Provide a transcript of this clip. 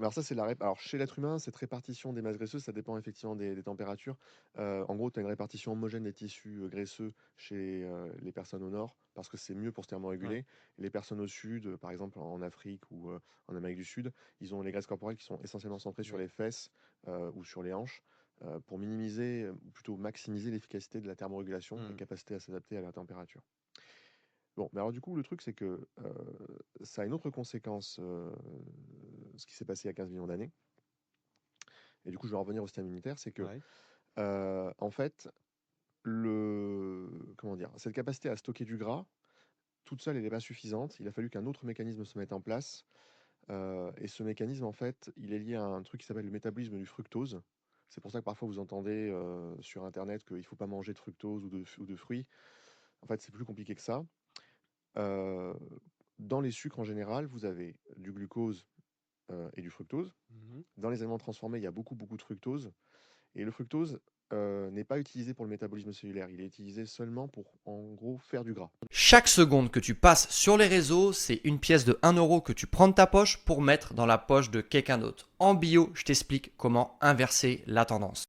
alors ça, c'est alors chez l'être humain, cette répartition des masses graisseuses, ça dépend effectivement des températures. En gros, tu as une répartition homogène des tissus, graisseux chez, les personnes au nord, parce que c'est mieux pour se Ouais. thermoréguler. Et les personnes au sud, par exemple en Afrique ou, en Amérique du Sud, ils ont les graisses corporelles qui sont essentiellement centrées sur Oui. les fesses, ou sur les hanches, pour minimiser, ou plutôt maximiser l'efficacité de la thermorégulation et Mmh. capacité à s'adapter à la température. Bon, mais alors du coup, le truc, c'est que ça a une autre conséquence, ce qui s'est passé il y a 15 millions d'années. Et du coup, je vais en revenir au système immunitaire, c'est que, Ouais. en fait, comment dire, cette capacité à stocker du gras, toute seule, elle n'est pas suffisante. Il a fallu qu'un autre mécanisme se mette en place. Et ce mécanisme, en fait, il est lié à un truc qui s'appelle le métabolisme du fructose. C'est pour ça que parfois vous entendez sur Internet qu'il ne faut pas manger de fructose ou de fruits. En fait, c'est plus compliqué que ça. Euh, Dans les sucres en général, vous avez du glucose et du fructose. Mmh. Dans les aliments transformés, il y a beaucoup, beaucoup de fructose. Et le fructose n'est pas utilisé pour le métabolisme cellulaire. Il est utilisé seulement pour, en gros, faire du gras. Chaque seconde que tu passes sur les réseaux, c'est une pièce de 1 € que tu prends de ta poche pour mettre dans la poche de quelqu'un d'autre. En bio, je t'explique comment inverser la tendance.